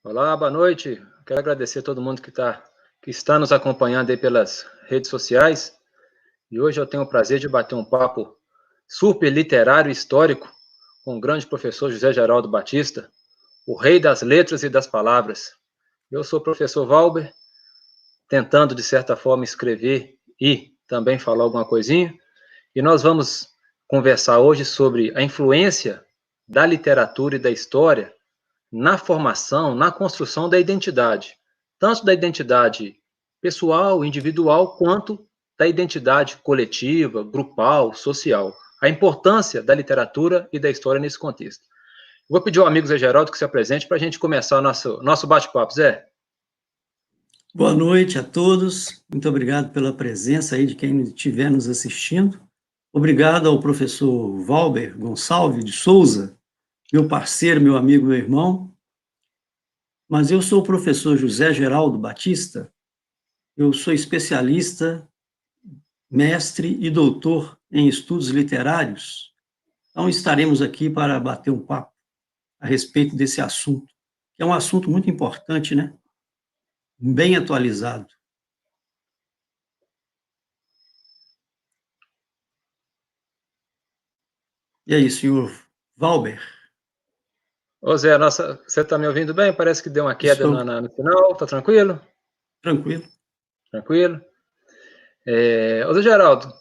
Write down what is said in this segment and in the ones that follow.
Olá, boa noite. Quero agradecer a todo mundo que está nos acompanhando aí pelas redes sociais. E hoje eu tenho o prazer de bater um papo super literário e histórico com o grande professor José Geraldo Batista, o rei das letras e das palavras. Eu sou o professor Valber, tentando, de certa forma, escrever e também falar alguma coisinha. E nós vamos conversar hoje sobre a influência da literatura e da história na formação, na construção da identidade, tanto da identidade pessoal, individual, quanto da identidade coletiva, grupal, social. A importância da literatura e da história nesse contexto. Vou pedir ao amigo Zé Geraldo que se apresente para a gente começar o nosso bate-papo. Zé? Boa noite a todos, muito obrigado pela presença aí de quem estiver nos assistindo. Obrigado ao professor Valber Gonçalves de Souza, meu parceiro, meu amigo, meu irmão. Mas eu sou o professor José Geraldo Batista, eu sou especialista, mestre e doutor em estudos literários. Então estaremos aqui para bater um papo a respeito desse assunto, que é um assunto muito importante, né? Bem atualizado. E aí, senhor Valber? Ô Zé, você está me ouvindo bem? Parece que deu uma queda Estou no final, tá tranquilo? tranquilo. Tranquilo? Ô Zé Geraldo,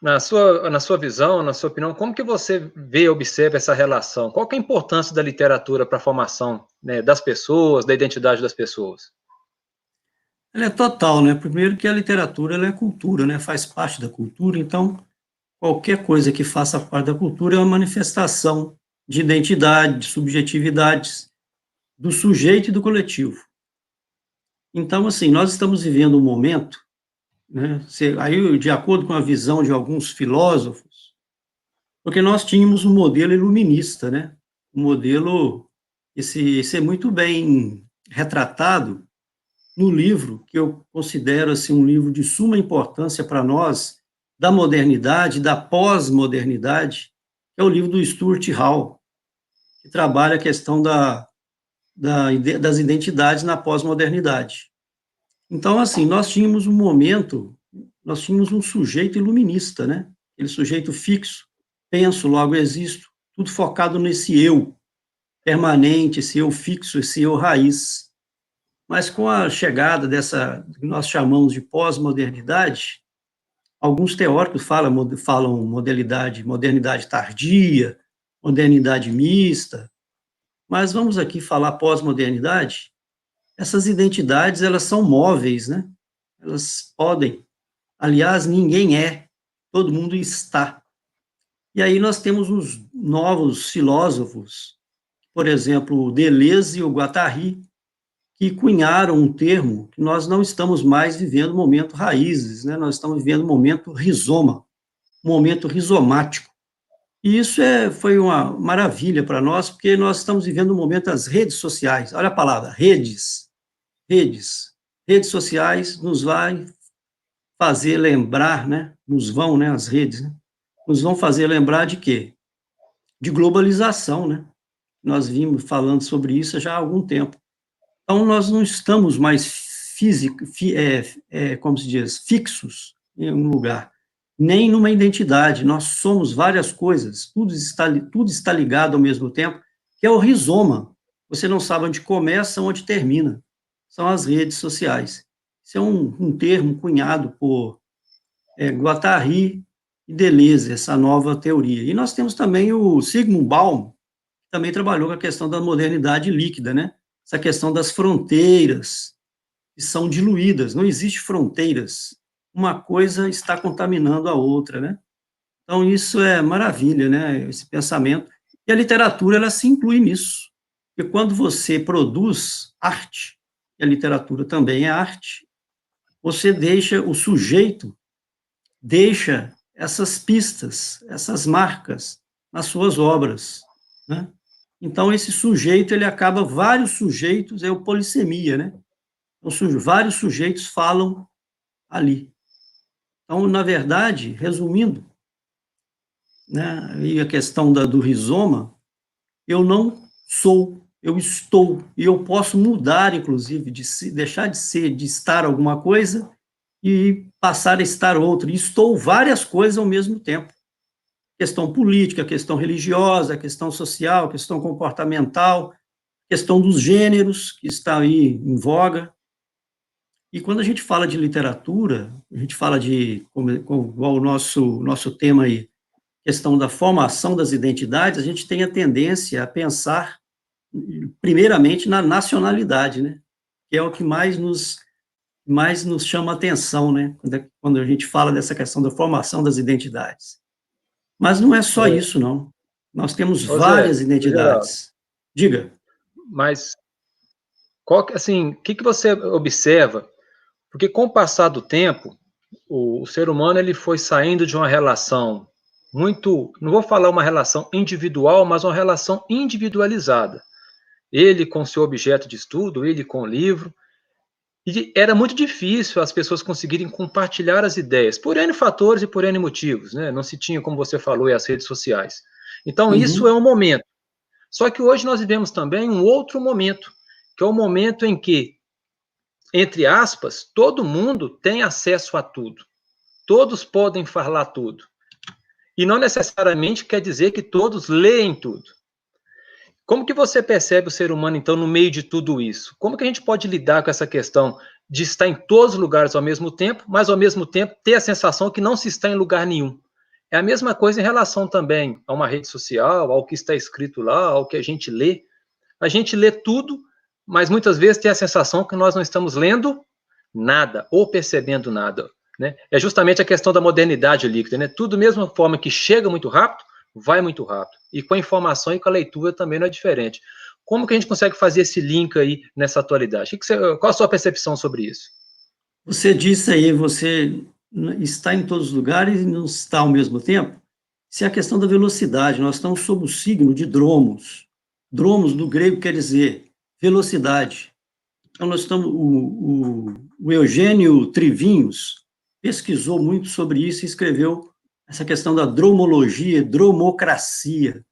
na sua visão, na sua opinião, como que você vê, observa essa relação? Qual que é a importância da literatura para a formação, né, das pessoas, da identidade das pessoas? Ela é total, né? Primeiro que a literatura ela é cultura, né? Faz parte da cultura, então qualquer coisa que faça parte da cultura é uma manifestação de identidade, de subjetividades do sujeito e do coletivo. Então, assim, nós estamos vivendo um momento, né? Aí, de acordo com a visão de alguns filósofos, porque nós tínhamos um modelo iluminista, né? Um modelo, esse é muito bem retratado no livro, que eu considero assim, um livro de suma importância para nós, da modernidade, da pós-modernidade, que é o livro do Stuart Hall, que trabalha a questão das identidades na pós-modernidade. Então, assim, nós tínhamos um momento, nós tínhamos um sujeito iluminista, né? Aquele sujeito fixo, penso, logo existo, tudo focado nesse eu permanente, esse eu fixo, esse eu raiz. Mas com a chegada dessa, que nós chamamos de pós-modernidade, alguns teóricos falam modernidade tardia, modernidade mista, mas vamos aqui falar pós-modernidade. Essas identidades, elas são móveis, né? Elas podem, aliás, ninguém é, todo mundo está. E aí nós temos os novos filósofos, por exemplo, o Deleuze e o Guattari, que cunharam um termo que nós não estamos mais vivendo o momento raízes, né? Nós estamos vivendo o momento rizoma, um momento rizomático. E isso foi uma maravilha para nós, porque nós estamos vivendo o momento das redes sociais. Olha a palavra, redes, redes. Redes sociais nos vai fazer lembrar, né? Nos vão, né? As redes, né? Nos vão fazer lembrar de quê? De globalização, né? Nós vimos falando sobre isso já há algum tempo. Então, nós não estamos mais como se diz, fixos em um lugar, nem numa identidade. Nós somos várias coisas, tudo está ligado ao mesmo tempo, que é o rizoma. Você não sabe onde começa, onde termina. São as redes sociais. Isso é um termo cunhado por Guattari e Deleuze, essa nova teoria. E nós temos também o Zygmunt Bauman, que também trabalhou com a questão da modernidade líquida, né? Essa questão das fronteiras, que são diluídas, não existe fronteiras. Uma coisa está contaminando a outra, né? Então, isso é maravilha, né? Esse pensamento. E a literatura, ela se inclui nisso. Porque quando você produz arte, e a literatura também é arte, você deixa, o sujeito deixa essas pistas, essas marcas nas suas obras, né? Então, esse sujeito, ele acaba, vários sujeitos, é o polissemia, né? Então, vários sujeitos falam ali. Então, na verdade, resumindo, né, e a questão do rizoma, eu não sou, eu estou, e eu posso mudar, inclusive, deixar de ser, de estar alguma coisa, e passar a estar outra, e estou várias coisas ao mesmo tempo. Questão política, questão religiosa, questão social, questão comportamental, questão dos gêneros, que está aí em voga. E quando a gente fala de literatura, a gente fala de, como o nosso tema aí, questão da formação das identidades, a gente tem a tendência a pensar, primeiramente, na nacionalidade, né? Que é o que mais nos chama a atenção, né? Quando a gente fala dessa questão da formação das identidades. Mas não é só isso, não. Nós temos Ô Zé, várias ô Geraldo, identidades. Diga. mas assim, o que que você observa? Porque com o passar do tempo, o ser humano ele foi saindo de uma relação muito, não vou falar uma relação individual, mas uma relação individualizada. Ele com seu objeto de estudo, ele com o livro, e era muito difícil as pessoas conseguirem compartilhar as ideias, por N fatores e por N motivos, né? Não se tinha, como você falou, as redes sociais. Então, isso é Uhum, um momento. Só que hoje nós vivemos também um outro momento, que é o momento em que, entre aspas, todo mundo tem acesso a tudo. Todos podem falar tudo. E não necessariamente quer dizer que todos leem tudo. Como que você percebe o ser humano, então, no meio de tudo isso? Como que a gente pode lidar com essa questão de estar em todos os lugares ao mesmo tempo, mas, ao mesmo tempo, ter a sensação que não se está em lugar nenhum? É a mesma coisa em relação também a uma rede social, ao que está escrito lá, ao que a gente lê. A gente lê tudo, mas muitas vezes tem a sensação que nós não estamos lendo nada, ou percebendo nada. Né? É justamente a questão da modernidade líquida. Né? Tudo da mesma forma que chega muito rápido, vai muito rápido. E com a informação e com a leitura também não é diferente. Como que a gente consegue fazer esse link aí nessa atualidade? Qual a sua percepção sobre isso? você disse aí, você está em todos os lugares e não está ao mesmo tempo. Isso é a questão da velocidade. Nós estamos sob o signo de dromos. Dromos, do grego, quer dizer velocidade. Então, nós estamos. O Eugênio Trivinhos pesquisou muito sobre isso e escreveu essa questão da dromologia, dromocracia.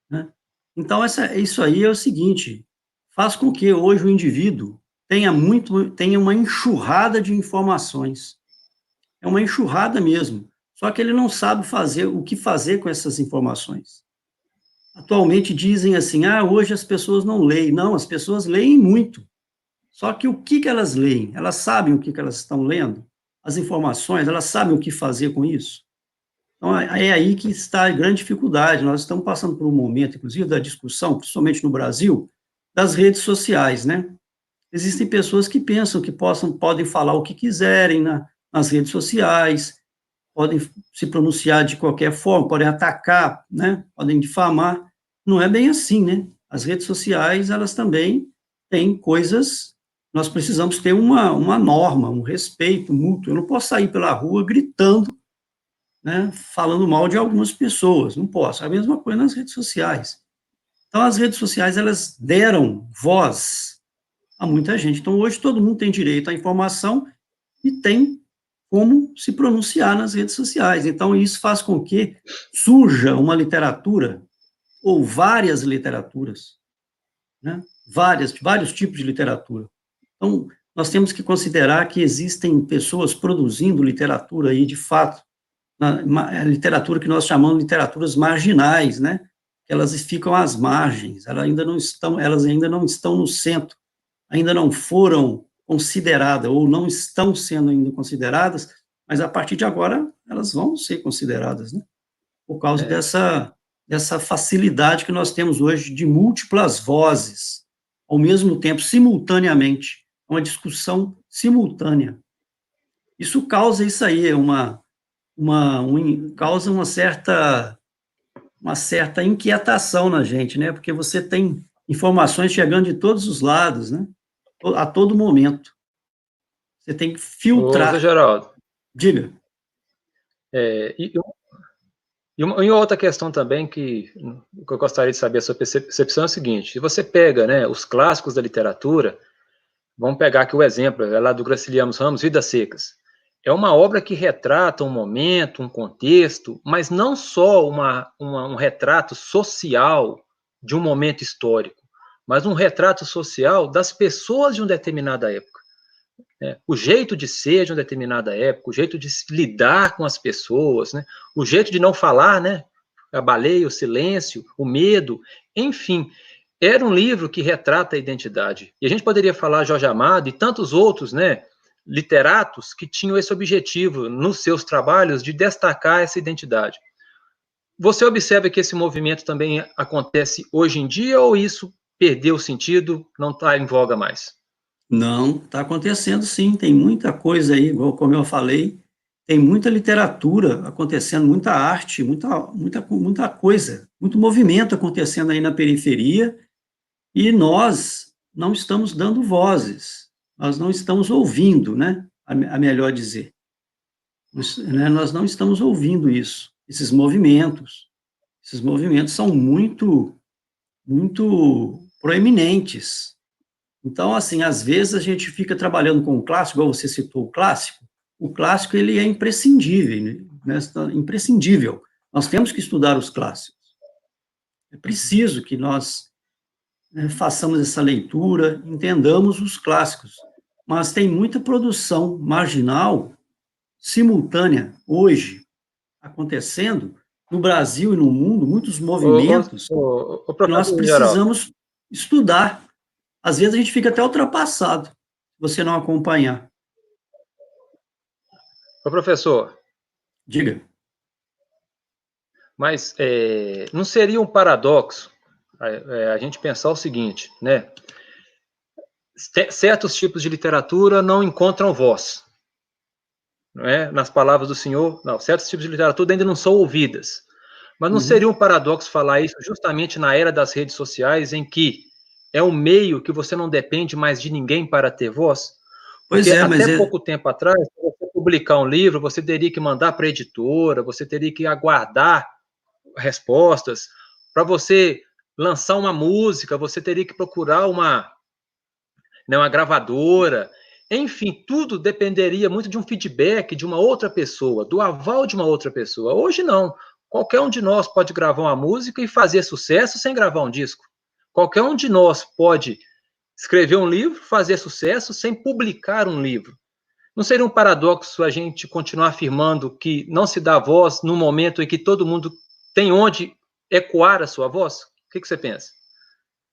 Né? Então, isso aí é o seguinte: faz com que hoje o indivíduo tenha uma enxurrada de informações. É uma enxurrada mesmo. Só que ele não sabe fazer o que fazer com essas informações. Atualmente dizem assim: hoje as pessoas não leem. Não, as pessoas leem muito. Só que o que elas leem? Elas sabem o que elas estão lendo? As informações, elas sabem o que fazer com isso? Então, é aí que está a grande dificuldade. Nós estamos passando por um momento, inclusive, da discussão, principalmente no Brasil, das redes sociais, né? Existem pessoas que pensam que podem falar o que quiserem nas redes sociais, podem se pronunciar de qualquer forma, podem atacar, né? Podem difamar. Não é bem assim, né? As redes sociais, elas também têm coisas. Nós precisamos ter uma norma, um respeito mútuo. Eu não posso sair pela rua gritando, né, falando mal de algumas pessoas, não posso. A mesma coisa nas redes sociais. Então, as redes sociais, elas deram voz a muita gente. Então, hoje, todo mundo tem direito à informação e tem como se pronunciar nas redes sociais. Então, isso faz com que surja uma literatura, ou várias literaturas, né, vários tipos de literatura. Então, nós temos que considerar que existem pessoas produzindo literatura aí, de fato, a literatura que nós chamamos de literaturas marginais, né? Elas ficam às margens, elas ainda não estão no centro, ainda não foram consideradas, ou não estão sendo ainda consideradas, mas a partir de agora elas vão ser consideradas, né? Por causa É, dessa facilidade que nós temos hoje de múltiplas vozes, ao mesmo tempo, simultaneamente, uma discussão simultânea. Isso causa isso aí, causa uma certa inquietação na gente, né? Porque você tem informações chegando de todos os lados, né? A todo momento. Você tem que ô, Zé filtrar. Geraldo, Diga. é, e uma outra questão também que eu gostaria de saber a sua percepção é o seguinte: se você pega, né, os clássicos da literatura, vamos pegar aqui o exemplo, é lá do Graciliano Ramos, Vidas Secas. É uma obra que retrata um momento, um contexto, mas não só um retrato social de um momento histórico, mas um retrato social das pessoas de uma determinada época. Né? O jeito de ser de uma determinada época, o jeito de lidar com as pessoas, né? O jeito de não falar, né? A baleia, o silêncio, o medo, enfim. Era um livro que retrata a identidade. E a gente poderia falar Jorge Amado e tantos outros, né, literatos que tinham esse objetivo nos seus trabalhos de destacar essa identidade. Você observa que esse movimento também acontece hoje em dia ou isso perdeu o sentido, não está em voga mais? Não, está acontecendo sim, tem muita coisa aí, igual como eu falei, tem muita literatura acontecendo, muita arte, muita coisa, muito movimento acontecendo aí na periferia, e nós não estamos dando vozes, nós não estamos ouvindo, né, a melhor dizer. Nós não estamos ouvindo isso, esses movimentos são muito proeminentes. Então, assim, às vezes a gente fica trabalhando com o clássico, igual você citou o clássico ele é imprescindível, né? Imprescindível. Nós temos que estudar os clássicos. É preciso que nós, né, façamos essa leitura, entendamos os clássicos. Mas tem muita produção marginal, simultânea, hoje, acontecendo, no Brasil e no mundo, muitos movimentos que nós Professor Geraldo. precisamos estudar. Às vezes a gente fica até ultrapassado, se você não acompanhar. Ô, professor, Diga. mas não seria um paradoxo a gente pensar o seguinte, né? Certos tipos de literatura não encontram voz, não é? Nas palavras do senhor, não, certos tipos de literatura ainda não são ouvidas. Mas não seria um paradoxo falar isso justamente na era das redes sociais, em que é um meio que você não depende mais de ninguém para ter voz? Porque até pouco tempo atrás, para você publicar um livro, você teria que mandar para a editora, você teria que aguardar respostas. Para você lançar uma música, você teria que procurar uma gravadora. Enfim, tudo dependeria muito de um feedback de uma outra pessoa, do aval de uma outra pessoa. Hoje não. Qualquer um de nós pode gravar uma música e fazer sucesso sem gravar um disco. Qualquer um de nós pode escrever um livro, fazer sucesso sem publicar um livro. Não seria um paradoxo a gente continuar afirmando que não se dá voz no momento em que todo mundo tem onde ecoar a sua voz? O que você pensa?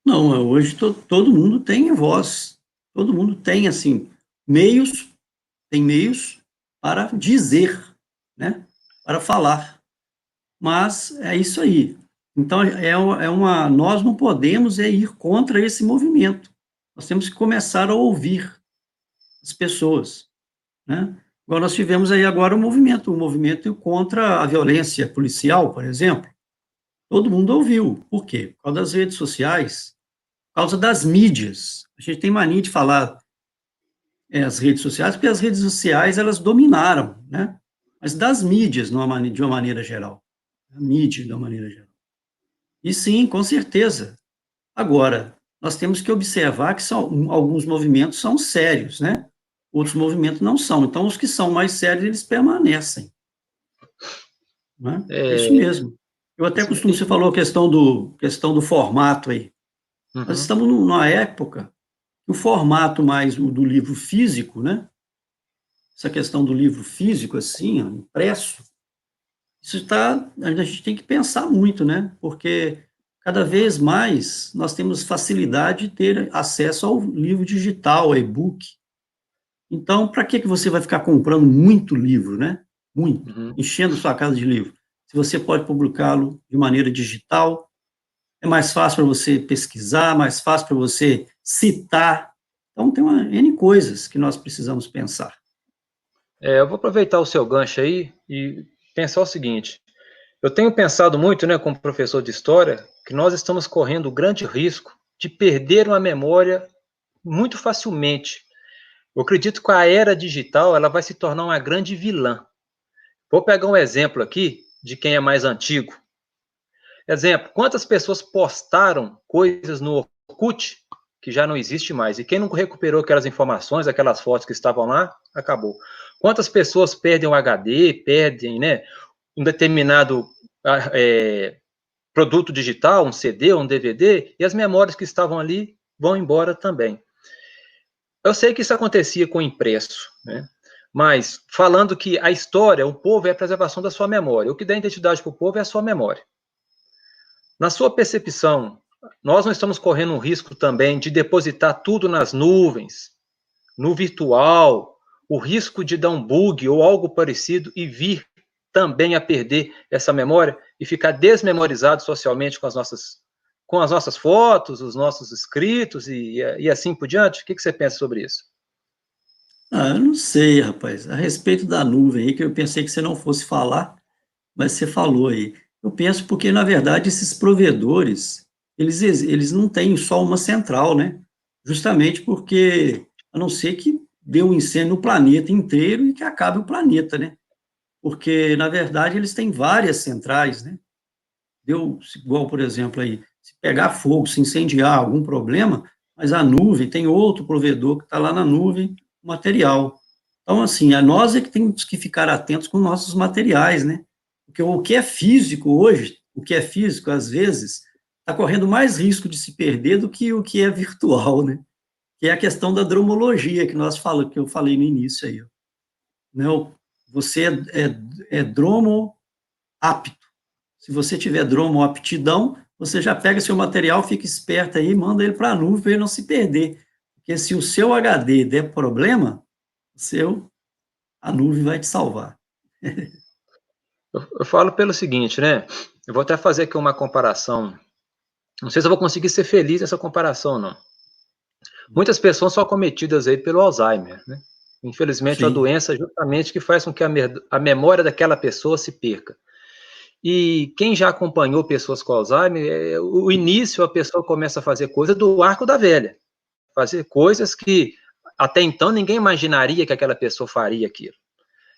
Não, hoje todo mundo tem voz, todo mundo tem, assim, tem meios para dizer, né, para falar, mas é isso aí. Então, nós não podemos ir contra esse movimento, nós temos que começar a ouvir as pessoas, né? Igual nós tivemos aí agora um movimento contra a violência policial, por exemplo, todo mundo ouviu. Por quê? Por causa das redes sociais, por causa das mídias. A gente tem mania de falar as redes sociais, porque as redes sociais, elas dominaram, né? Mas das mídias, de uma maneira geral. A mídia, de uma maneira geral. E sim, com certeza. Agora, nós temos que observar que alguns movimentos são sérios, né? Outros movimentos não são. Então, os que são mais sérios, eles permanecem. Né? É isso mesmo. Eu até costumo, você falou a questão do formato aí. Uhum. Nós estamos numa época que o formato mais do livro físico, né? Essa questão do livro físico, assim, ó, impresso, a gente tem que pensar muito, né? Porque cada vez mais nós temos facilidade de ter acesso ao livro digital, ao e-book. Então, para que você vai ficar comprando muito livro, né? Muito, enchendo sua casa de livro. Se você pode publicá-lo de maneira digital, é mais fácil para você pesquisar, mais fácil para você citar. Então, tem uma N coisas que nós precisamos pensar. Eu vou aproveitar o seu gancho aí e pensar o seguinte. Eu tenho pensado muito, né, como professor de história, que nós estamos correndo o grande risco de perder uma memória muito facilmente. Eu acredito que a era digital ela vai se tornar uma grande vilã. Vou pegar um exemplo aqui de quem é mais antigo. Exemplo, quantas pessoas postaram coisas no Orkut que já não existe mais? E quem não recuperou aquelas informações, aquelas fotos que estavam lá, acabou. Quantas pessoas perdem o HD, perdem, né, um determinado produto digital, um CD, um DVD, e as memórias que estavam ali vão embora também. Eu sei que isso acontecia com o impresso, né? Mas falando que a história, o povo é a preservação da sua memória. O que dá identidade para o povo é a sua memória. Na sua percepção, nós não estamos correndo um risco também de depositar tudo nas nuvens, no virtual, o risco de dar um bug ou algo parecido e vir também a perder essa memória e ficar desmemorizado socialmente com as nossas fotos, os nossos escritos e assim por diante? O que você pensa sobre isso? Ah, eu não sei, rapaz. A respeito da nuvem aí, que eu pensei que você não fosse falar, mas você falou aí. Eu penso porque, na verdade, esses provedores, eles não têm só uma central, né? Justamente porque, a não ser que dê um incêndio no planeta inteiro e que acabe o planeta, né? Porque, na verdade, eles têm várias centrais, né? Igual, por exemplo, aí, se pegar fogo, se incendiar, algum problema, mas a nuvem, tem outro provedor que está lá na nuvem, o material. Então, assim, nós é que temos que ficar atentos com nossos materiais, né? Porque o que é físico hoje, o que é físico, às vezes, está correndo mais risco de se perder do que o que é virtual, né? Que é a questão da dromologia que eu falei no início aí, ó. Não, você é dromo apto. Se você tiver dromo aptidão, você já pega seu material, fica esperto aí, manda ele para a nuvem para ele não se perder. Porque se o seu HD der problema, a nuvem vai te salvar. Eu falo pelo seguinte, né? Eu vou até fazer aqui uma comparação. Não sei se eu vou conseguir ser feliz nessa comparação, não. Muitas pessoas são acometidas aí pelo Alzheimer, né? Infelizmente, é uma Sim. doença justamente que faz com que a memória daquela pessoa se perca. E quem já acompanhou pessoas com Alzheimer, o início a pessoa começa a fazer coisa do arco da velha. Fazer coisas que até então ninguém imaginaria que aquela pessoa faria aquilo.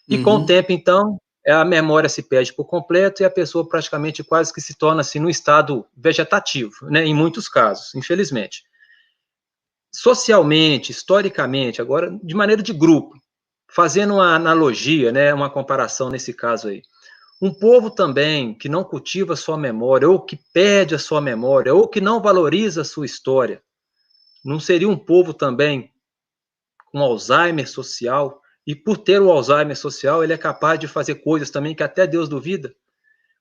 E com o Uhum. tempo, então, a memória se perde por completo e a pessoa praticamente quase que se torna assim no estado vegetativo, né, em muitos casos, infelizmente. Socialmente, historicamente, agora de maneira de grupo, fazendo uma analogia, né, uma comparação nesse caso aí. Um povo também que não cultiva a sua memória, ou que perde a sua memória, ou que não valoriza a sua história, não seria um povo também com Alzheimer social? E por ter o Alzheimer social, ele é capaz de fazer coisas também que até Deus duvida.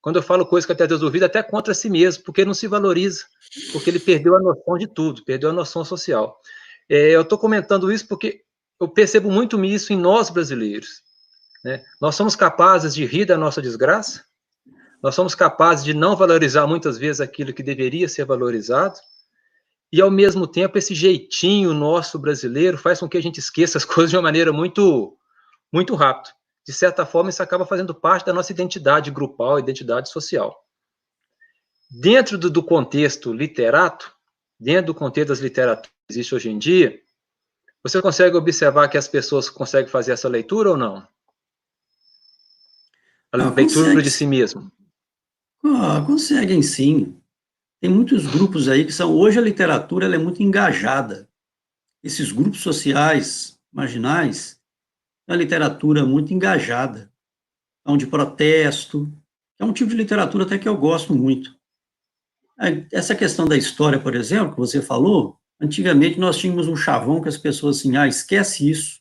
Quando eu falo coisas que até Deus duvida, até contra si mesmo, porque ele não se valoriza, porque ele perdeu a noção de tudo, perdeu a noção social. Eu estou comentando isso porque eu percebo muito isso em nós brasileiros, né? Nós somos capazes de rir da nossa desgraça, nós somos capazes de não valorizar muitas vezes aquilo que deveria ser valorizado, e ao mesmo tempo esse jeitinho nosso brasileiro faz com que a gente esqueça as coisas de uma maneira muito rápido. De certa forma, isso acaba fazendo parte da nossa identidade grupal, identidade social. Dentro do contexto literato, dentro do contexto das literaturas que existe hoje em dia, você consegue observar que as pessoas conseguem fazer essa leitura ou não? A Ah, leitura consegue, de si mesmo. conseguem sim. Tem muitos grupos aí que são. Hoje a literatura ela é muito engajada. Esses grupos sociais, marginais, é uma literatura muito engajada. Então, de protesto. É um tipo de literatura até que eu gosto muito. Essa questão da história, por exemplo, que você falou, antigamente nós tínhamos um chavão que as pessoas assim, esquece isso.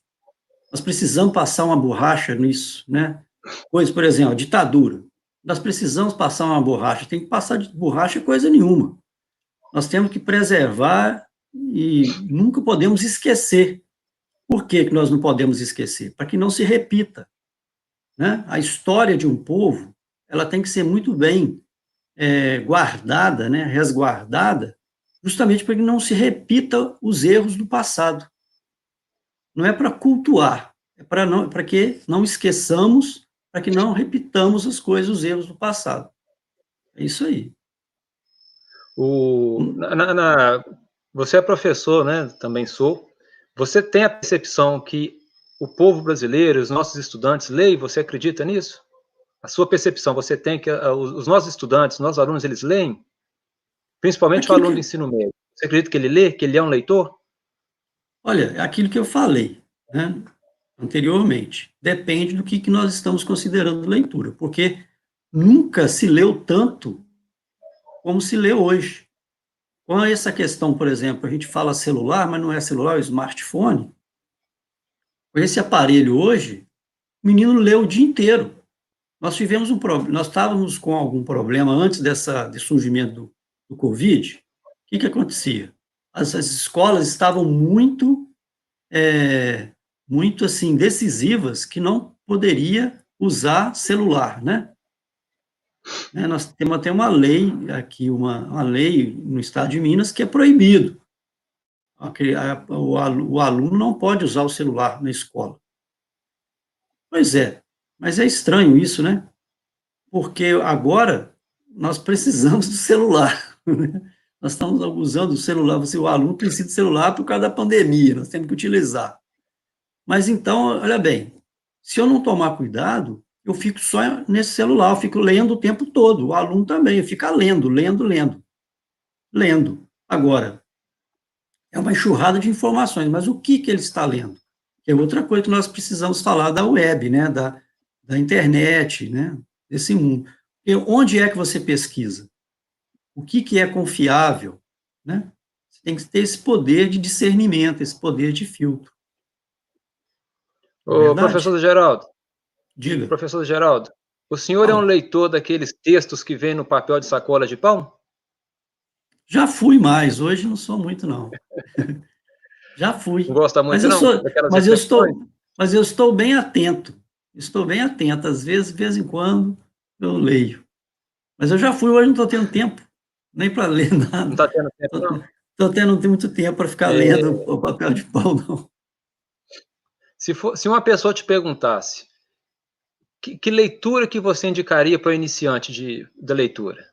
Nós precisamos passar uma borracha nisso, né? Coisa, por exemplo, ditadura. Nós precisamos passar uma borracha. Tem que passar de borracha coisa nenhuma. Nós temos que preservar e nunca podemos esquecer. Por que que nós não podemos esquecer? Para que não se repita, né? A história de um povo, ela tem que ser muito bem guardada, né? Resguardada, justamente para que não se repita os erros do passado. Não é para cultuar, é para que não esqueçamos, para que não repitamos as coisas, os erros do passado. É isso aí. O, Hum. na, na, Você é professor, né? Também sou. Você tem a percepção que o povo brasileiro, os nossos estudantes leem? Você acredita nisso? A sua percepção, você tem que os nossos estudantes, os nossos alunos, eles leem? Principalmente o Aquilo aluno do que, ensino médio. Você acredita que ele lê? Que ele é um leitor? olha, é aquilo que eu falei, né, anteriormente. Depende do que nós estamos considerando leitura, porque nunca se leu tanto como se lê hoje. Com essa questão, por exemplo, a gente fala celular, mas não é celular, é o smartphone. Com esse aparelho hoje, o menino lê o dia inteiro. Nós tivemos um problema, nós estávamos com algum problema antes desse surgimento do Covid. O que acontecia? As escolas estavam muito assim decisivas que não poderia usar celular, né? Nós temos até uma lei aqui, uma lei no estado de Minas que é proibido. O aluno não pode usar o celular na escola. Pois é, mas é estranho isso, né? Porque agora nós precisamos do celular. Nós estamos usando o celular, o aluno precisa de celular por causa da pandemia, nós temos que utilizar. Mas então, olha bem, se eu não tomar cuidado, eu fico só nesse celular, eu fico lendo o tempo todo, o aluno também, fica lendo, lendo, lendo, lendo. Agora, é uma enxurrada de informações, mas o que ele está lendo? Que é outra coisa que nós precisamos falar da web, né, da internet, né, desse mundo. E onde é que você pesquisa? O que é confiável, né? Você tem que ter esse poder de discernimento, esse poder de filtro. Não é Ô, verdade? Diga. professor Geraldo, o senhor é um Fala. leitor daqueles textos que vêm no papel de sacola de pão? Já fui mais, hoje não sou muito, não. Já Não fui. gosta Mas muito, eu não? sou, Daquelas mas eu reflexões? estou, mas eu estou bem atento. Estou bem atento. Às vezes, de vez em quando, eu leio. Mas eu já fui, hoje não estou tendo tempo, nem para ler Não nada. está tendo tempo, não? Estou tendo muito tempo para ficar lendo É, o papel de pau, não. se uma pessoa te perguntasse que leitura que você indicaria para o iniciante da leitura?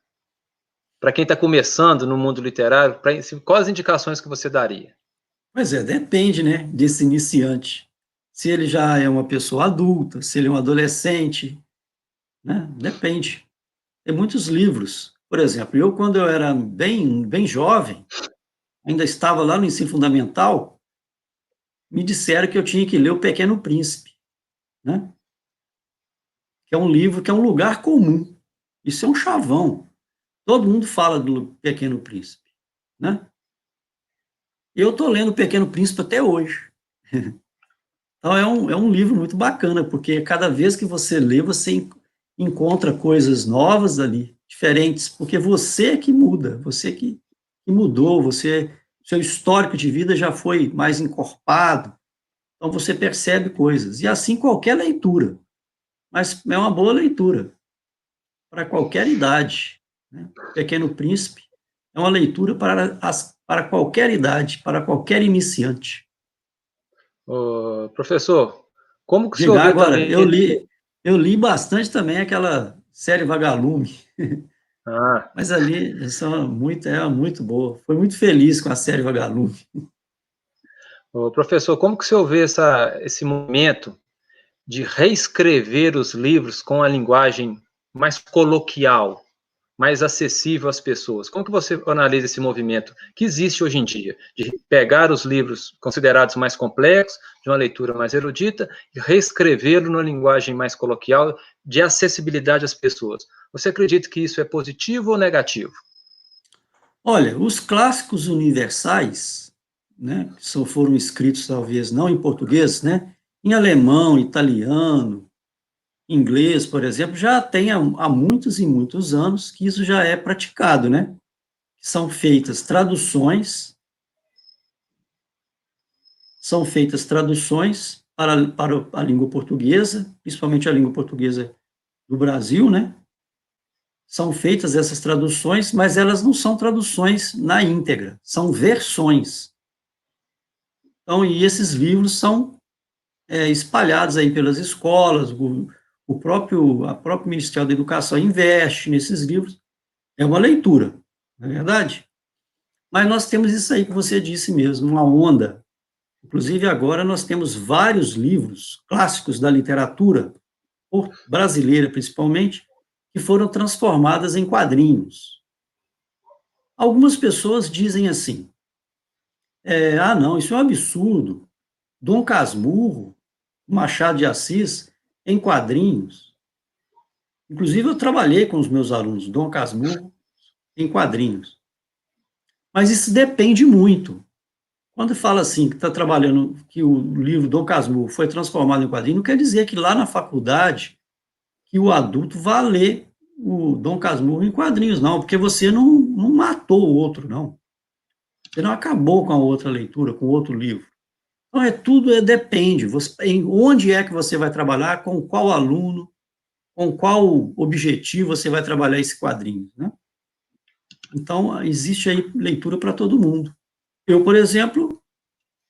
Para quem está começando no mundo literário, quais as indicações que você daria? Pois é, depende, né, desse iniciante. Se ele já é uma pessoa adulta, se ele é um adolescente, né, depende. Tem muitos livros. Por exemplo, eu, quando eu era bem jovem, ainda estava lá no ensino fundamental, me disseram que eu tinha que ler O Pequeno Príncipe, né? Que é um livro que é um lugar comum. Isso é um chavão. Todo mundo fala do Pequeno Príncipe, né? Eu estou lendo O Pequeno Príncipe até hoje. Então, é um livro muito bacana, porque cada vez que você lê, você encontra coisas novas ali, diferentes, porque você é que muda, você que mudou, seu histórico de vida já foi mais encorpado, então você percebe coisas. E assim qualquer leitura, mas é uma boa leitura para qualquer idade, né? Pequeno Príncipe é uma leitura para qualquer idade, para qualquer iniciante. Ô, professor, como que o senhor Diga, vê agora, também eu li bastante também aquela série Vagalume, Ah, mas ali é muito boa. Foi muito feliz com a série Vagalume. ô, professor, como que o senhor vê esse momento de reescrever os livros com a linguagem mais coloquial, mais acessível às pessoas? Como que você analisa esse movimento que existe hoje em dia, de pegar os livros considerados mais complexos, de uma leitura mais erudita, e reescrevê-lo numa linguagem mais coloquial, de acessibilidade às pessoas? Você acredita que isso é positivo ou negativo? Olha, os clássicos universais, né, que só foram escritos talvez não em português, né, em alemão, italiano, inglês, por exemplo, já tem há muitos e muitos anos que isso já é praticado, né? São feitas traduções para a língua portuguesa, principalmente a língua portuguesa do Brasil, né? São feitas essas traduções, mas elas não são traduções na íntegra, são versões. Então, e esses livros são espalhados aí pelas escolas, a próprio Ministério da Educação investe nesses livros, é uma leitura, não é verdade? Mas nós temos isso aí que você disse mesmo, uma onda. Inclusive, agora nós temos vários livros clássicos da literatura brasileira, principalmente, que foram transformadas em quadrinhos. Algumas pessoas dizem assim: não, isso é um absurdo. Dom Casmurro, Machado de Assis, em quadrinhos. Inclusive, eu trabalhei com os meus alunos, Dom Casmurro, em quadrinhos. Mas isso depende muito. Quando fala assim, que está trabalhando, que o livro Dom Casmurro foi transformado em quadrinho, não quer dizer que lá na faculdade, que o adulto vá ler o Dom Casmurro em quadrinhos, não, porque você não matou o outro, não. Você não acabou com a outra leitura, com outro livro. Então, depende. Onde é que você vai trabalhar, com qual aluno, com qual objetivo você vai trabalhar esse quadrinho, né? Então, existe aí leitura para todo mundo. Eu, por exemplo,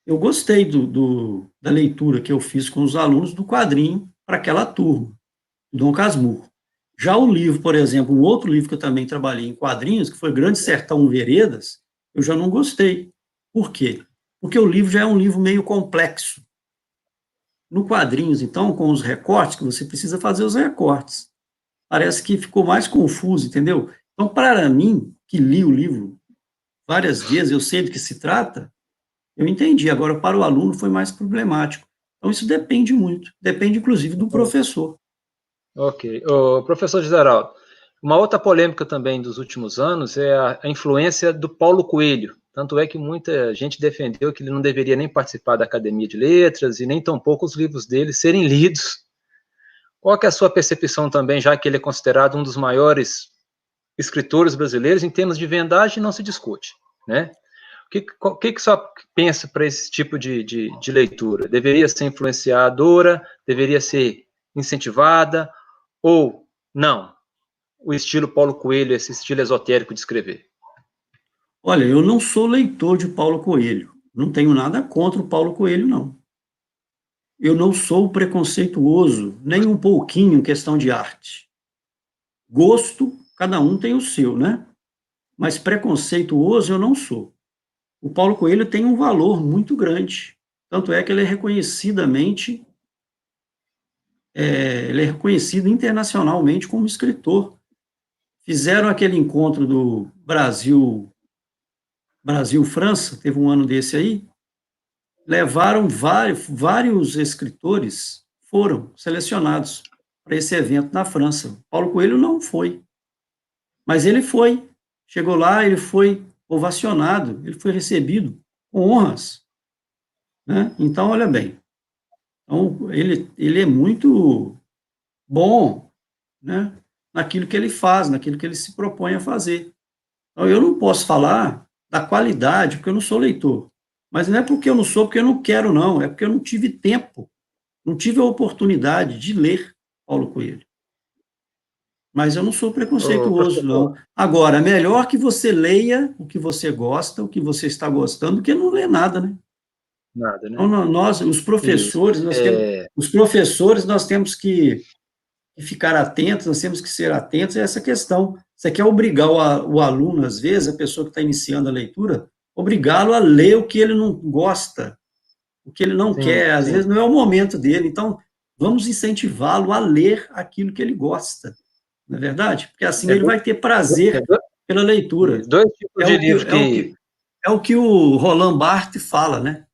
eu gostei da leitura que eu fiz com os alunos do quadrinho para aquela turma, Dom Casmurro. Já o livro, por exemplo, um outro livro que eu também trabalhei em quadrinhos, que foi Grande Sertão Veredas, eu já não gostei. Por quê? Porque o livro já é um livro meio complexo. No quadrinhos, então, com os recortes, que você precisa fazer os recortes. Parece que ficou mais confuso, entendeu? Então, para mim, que li o livro várias vezes, eu sei do que se trata, eu entendi. Agora, para o aluno, foi mais problemático. Então, isso depende muito. Depende, inclusive, do professor. Ok. Professor Gisaraldo, uma outra polêmica também dos últimos anos é a influência do Paulo Coelho. Tanto é que muita gente defendeu que ele não deveria nem participar da Academia de Letras e nem tampouco os livros dele serem lidos. Qual que é a sua percepção também, já que ele é considerado um dos maiores escritores brasileiros em termos de vendagem, não se discute, né? O que só pensa para esse tipo de leitura? Deveria ser influenciadora? Deveria ser incentivada? Ou não? O estilo Paulo Coelho, esse estilo esotérico de escrever? Olha, eu não sou leitor de Paulo Coelho. Não tenho nada contra o Paulo Coelho, não. Eu não sou preconceituoso, nem um pouquinho em questão de arte. Gosto, cada um tem o seu, né? Mas preconceituoso eu não sou. O Paulo Coelho tem um valor muito grande. Tanto é que ele é ele é reconhecido internacionalmente como escritor. Fizeram aquele encontro do Brasil-França, teve um ano desse aí, levaram vários escritores, foram selecionados para esse evento na França. Paulo Coelho não foi, mas ele foi. Chegou lá, ele foi ovacionado, ele foi recebido com honras, né? Então, olha bem, então, ele é muito bom, né, naquilo que ele faz, naquilo que ele se propõe a fazer. Então, eu não posso falar da qualidade, porque eu não sou leitor. Mas não é porque eu não sou, porque eu não quero, não. É porque eu não tive tempo, não tive a oportunidade de ler Paulo Coelho. Mas eu não sou preconceituoso, não. Agora, melhor que você leia o que você gosta, o que você está gostando, do que não ler nada, né? Nada, né? Então, nós, os professores, nós temos que ficar atentos, nós temos que ser atentos a essa questão. Você quer obrigar o aluno, às vezes, a pessoa que está iniciando a leitura, obrigá-lo a ler o que ele não gosta, o que ele não quer, às vezes não é o momento dele. Então, vamos incentivá-lo a ler aquilo que ele gosta, não é verdade? Porque assim ele vai ter prazer pela leitura. Dois tipos de livros é o que o Roland Barthes fala, né?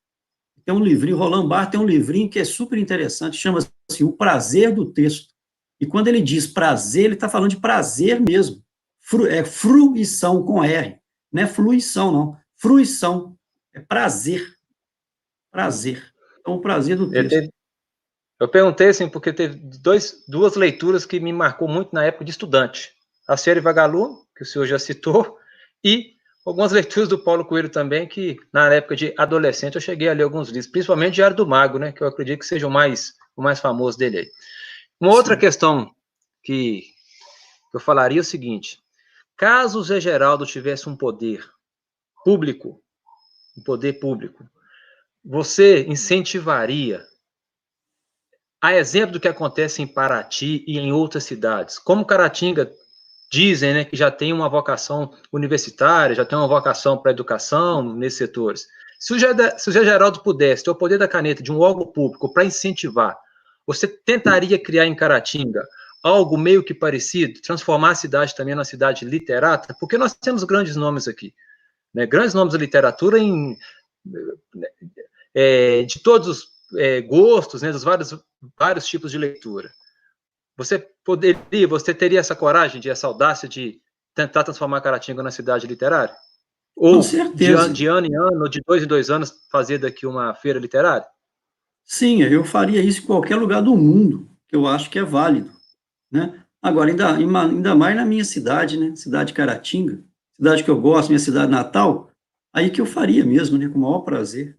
Tem um livrinho, Roland Barthes tem um livrinho que é super interessante, chama-se O Prazer do Texto. E quando ele diz prazer, ele está falando de prazer mesmo. É fruição com R. Não é fluição, não. Fruição. É prazer. Prazer. Então, o prazer do texto. Eu perguntei assim, porque teve duas leituras que me marcou muito na época de estudante. A série Vagalume, que o senhor já citou, e algumas leituras do Paulo Coelho também, que na época de adolescente eu cheguei a ler alguns livros, principalmente Diário do Mago, né, que eu acredito que seja o mais famoso dele aí. Uma outra questão que eu falaria é o seguinte: caso o Zé Geraldo tivesse um poder público, você incentivaria, a exemplo do que acontece em Paraty e em outras cidades, como Caratinga dizem, né, que já tem uma vocação universitária, já tem uma vocação para a educação nesses setores. Se o Zé Geraldo pudesse ter o poder da caneta de um órgão público para incentivar, você tentaria criar em Caratinga algo meio que parecido, transformar a cidade também numa cidade literata? Porque nós temos grandes nomes aqui, né, grandes nomes da literatura de todos os gostos, né, dos vários tipos de leitura. Você teria essa coragem, essa audácia de tentar transformar Caratinga na cidade literária? Com Ou certeza. de ano em ano, ou de 2 em 2 anos, fazer daqui uma feira literária? Sim, eu faria isso em qualquer lugar do mundo, que eu acho que é válido, né? Agora, ainda mais na minha cidade, né? Cidade de Caratinga, cidade que eu gosto, minha cidade natal, aí que eu faria mesmo, né? Com o maior prazer,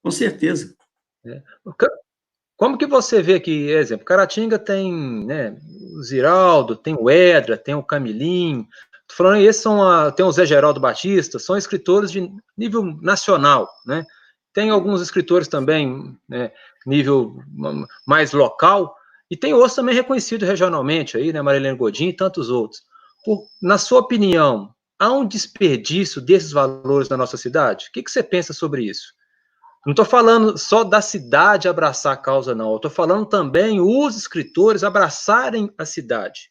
com certeza. Né? Como que você vê que, exemplo, Caratinga tem, né, o Ziraldo, tem o Edra, tem o Camilim, tô falando, esses tem o Zé Geraldo Batista, são escritores de nível nacional, né? Tem alguns escritores também, né, nível mais local, e tem outros também reconhecidos regionalmente, aí, né, Marilene Godin e tantos outros. Na sua opinião, há um desperdício desses valores na nossa cidade? O que você pensa sobre isso? Não estou falando só da cidade abraçar a causa, não. Eu estou falando também os escritores abraçarem a cidade.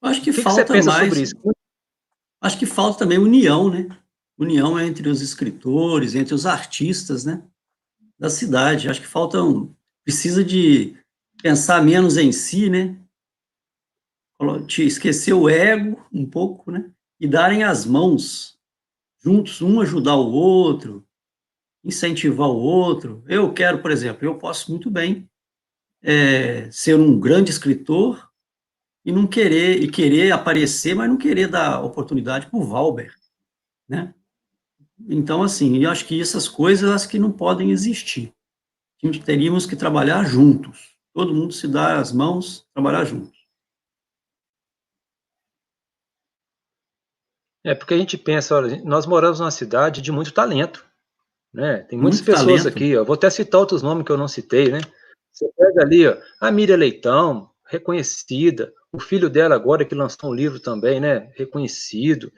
Acho O que que você falta pensa sobre mais, isso? acho que falta também união, né? União entre os escritores, entre os artistas, né? Da cidade. Acho que precisa de pensar menos em si, né? Esquecer o ego um pouco, né? E darem as mãos juntos, um ajudar o outro, incentivar o outro. Eu quero, por exemplo, eu posso muito bem ser um grande escritor e não querer aparecer, mas não querer dar oportunidade para o Valber, né? Então, assim, eu acho que essas coisas acho que não podem existir. Teríamos que trabalhar juntos. Todo mundo se dar as mãos, trabalhar juntos. É porque a gente pensa, olha, nós moramos numa cidade de muito talento, né? Tem muitas Muito pessoas talento. aqui, ó, vou até citar outros nomes que eu não citei, né? Você pega ali, ó, a Miriam Leitão, reconhecida, o filho dela agora que lançou um livro também, né? Reconhecido.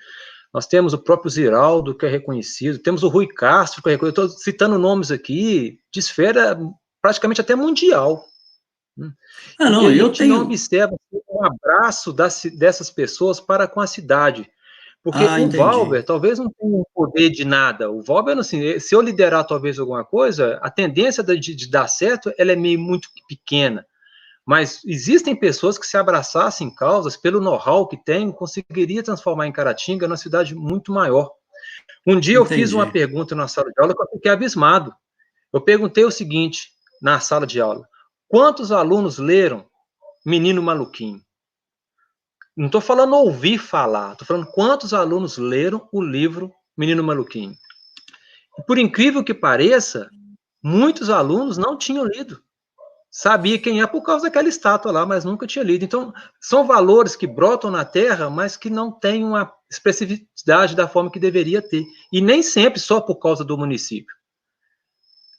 Nós temos o próprio Ziraldo, que é reconhecido, temos o Rui Castro, que é reconhecido. Estou citando nomes aqui de esfera praticamente até mundial. Né? Ah, E não, a eu gente não tenho. observa um abraço dessas pessoas para com a cidade. Porque Ah, o entendi. Valber talvez não tenha um poder de nada. O Valber, assim, se eu liderar talvez alguma coisa, a tendência de dar certo ela é meio muito pequena. Mas existem pessoas que, se abraçassem causas, pelo know-how que tem, conseguiria transformar em Caratinga uma cidade muito maior. Um dia eu fiz uma Entendi. pergunta na sala de aula que eu fiquei abismado. Eu perguntei o seguinte na sala de aula: quantos alunos leram Menino Maluquinho? Não estou falando ouvir falar, estou falando quantos alunos leram o livro Menino Maluquinho. E, por incrível que pareça, muitos alunos não tinham lido. Sabia quem é por causa daquela estátua lá, mas nunca tinha lido. Então, são valores que brotam na Terra, mas que não têm uma expressividade da forma que deveria ter. E nem sempre só por causa do município.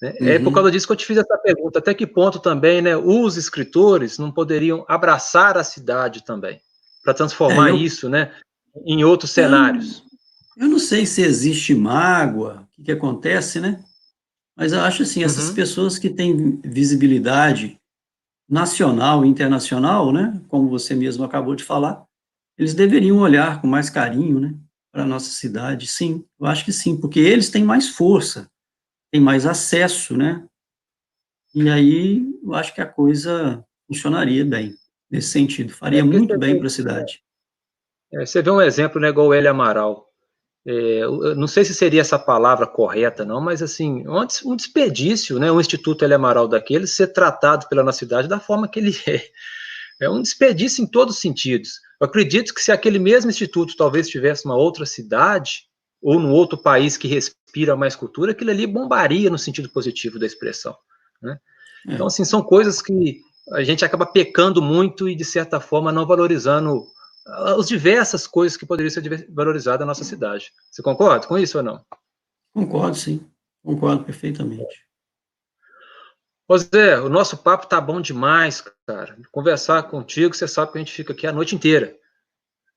Né? É por causa Uhum. disso que eu te fiz essa pergunta. Até que ponto também, né, os escritores não poderiam abraçar a cidade também, para É, transformar isso, né, em outros eu, cenários? eu não sei se existe mágoa, o que acontece, né? Mas eu acho assim, essas Uhum. pessoas que têm visibilidade nacional e internacional, né? Como você mesmo acabou de falar, eles deveriam olhar com mais carinho, né? Para a nossa cidade. Sim, eu acho que sim, porque eles têm mais força, têm mais acesso, né? E aí eu acho que a coisa funcionaria bem, nesse sentido. É Faria porque muito bem para a cidade. você vê um exemplo, né, igual o Hélio Amaral. Eu não sei se seria essa palavra correta, não, mas assim, um desperdício, né? Um Instituto Hélio Amaral daquele ser tratado pela nossa cidade da forma que ele é. É um desperdício em todos os sentidos. Eu acredito que se aquele mesmo instituto talvez tivesse uma outra cidade, ou num outro país que respira mais cultura, aquilo ali bombaria no sentido positivo da expressão. Né? Então, É. assim, são coisas que a gente acaba pecando muito e, de certa forma, não valorizando as diversas coisas que poderiam ser valorizadas na nossa cidade. Você concorda com isso ou não? Concordo, sim. Concordo perfeitamente. Ô Zé, o nosso papo tá bom demais, cara. Conversar contigo, você sabe que a gente fica aqui a noite inteira.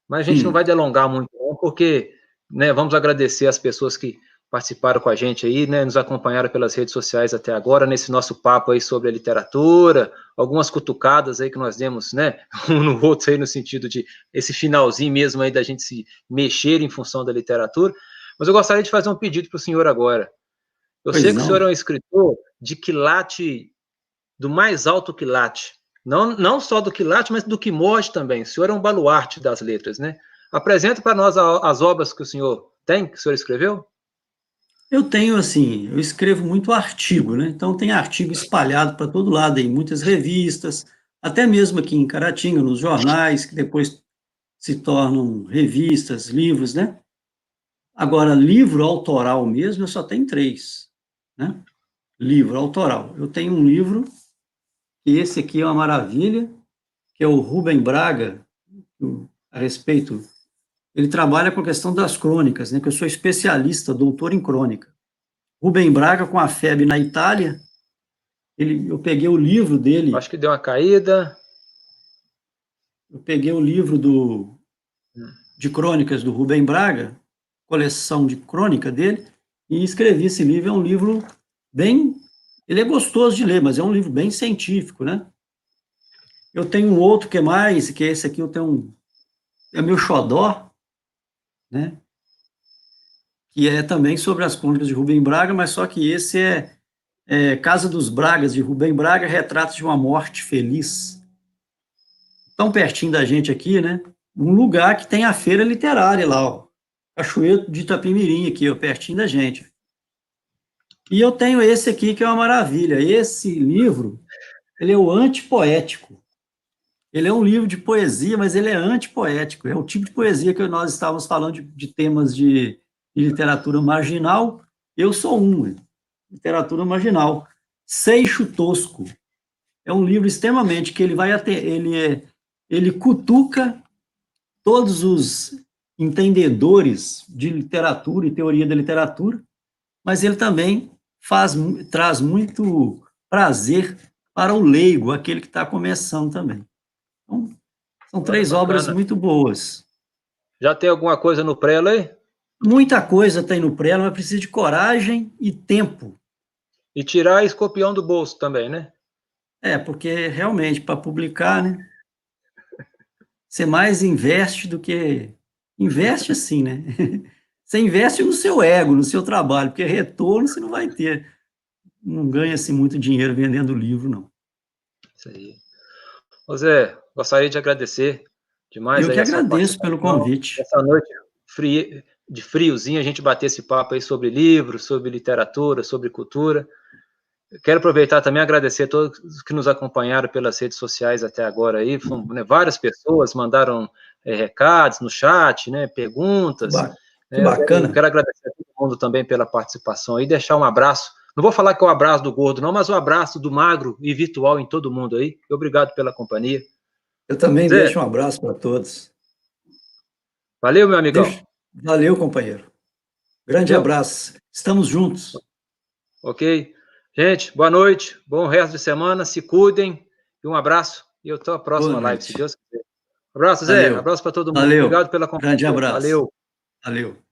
Mas a gente não vai Sim. delongar muito, não, porque, né, vamos agradecer as pessoas que participaram com a gente aí, né, nos acompanharam pelas redes sociais até agora, nesse nosso papo aí sobre a literatura, algumas cutucadas aí que nós demos, né, um no outro aí no sentido de esse finalzinho mesmo aí da gente se mexer em função da literatura. Mas eu gostaria de fazer um pedido para o senhor agora. Eu sei Pois que o senhor é não. um escritor de quilate, do mais alto quilate. Não só do quilate, mas do quimote também. O senhor é um baluarte das letras, né? Apresenta para nós as obras que o senhor tem, que o senhor escreveu. Eu tenho, assim, eu escrevo muito artigo, né? Então, tem artigo espalhado para todo lado, em muitas revistas, até mesmo aqui em Caratinga, nos jornais, que depois se tornam revistas, livros, né? Agora, livro autoral mesmo, eu só tenho 3, né? Livro autoral. Eu tenho um livro, e esse aqui é uma maravilha, que é o Rubem Braga, a respeito, ele trabalha com a questão das crônicas, né? Que eu sou especialista, doutor em crônica. Rubem Braga, com a febre na Itália, eu peguei o livro dele. Acho que deu uma caída. Eu peguei o livro de crônicas do Rubem Braga, coleção de crônica dele, e escrevi esse livro. É um livro bem... Ele é gostoso de ler, mas é um livro bem científico, né? Eu tenho um outro que é mais, que é esse aqui, eu tenho é meu xodó, né? Que é também sobre as crônicas de Rubem Braga, mas só que esse é Casa dos Bragas, de Rubem Braga, retrato de uma morte feliz. Tão pertinho da gente aqui, né? Um lugar que tem a feira literária lá, ó. Cachoeiro de Itapemirim, aqui, ó, pertinho da gente. E eu tenho esse aqui, que é uma maravilha. Esse livro, ele é o antipoético. Ele é um livro de poesia, mas ele é antipoético. É o tipo de poesia que nós estávamos falando de temas de literatura marginal. Eu sou literatura marginal. Seixo Tosco. É um livro extremamente que ele cutuca todos os entendedores de literatura e teoria da literatura, mas ele também traz muito prazer para o leigo, aquele que está começando também. Então, são 3 obras muito boas. Já tem alguma coisa no prelo aí? Muita coisa tem no prelo, mas precisa de coragem e tempo. E tirar escorpião do bolso também, né? Porque realmente, para publicar, né? Você mais investe do que... Investe assim, né? Você investe no seu ego, no seu trabalho, porque retorno você não vai ter. Não ganha-se muito dinheiro vendendo livro, não. Isso aí. Ô Zé, gostaria de agradecer demais Eu aí que a sua agradeço pelo participação. convite. Essa noite de friozinho, a gente bater esse papo aí sobre livros, sobre literatura, sobre cultura. Quero aproveitar também e agradecer a todos que nos acompanharam pelas redes sociais até agora aí. Foram, né, várias pessoas mandaram recados no chat, né, perguntas. Que bacana. Eu quero agradecer a todo mundo também pela participação e deixar um abraço. Não vou falar que é o abraço do gordo, não, mas o abraço do magro e virtual em todo mundo aí. Obrigado pela companhia. Eu também Zé, deixo um abraço para todos. valeu, meu amigão. Valeu, companheiro. Grande abraço. Estamos juntos. Ok. Gente, boa noite, bom resto de semana, se cuidem e um abraço. E eu estou na próxima live, se Deus quiser. Abraço, Zé. Valeu. Abraço para todo mundo. Valeu. Obrigado pela companhia. Grande abraço. Valeu. Valeu.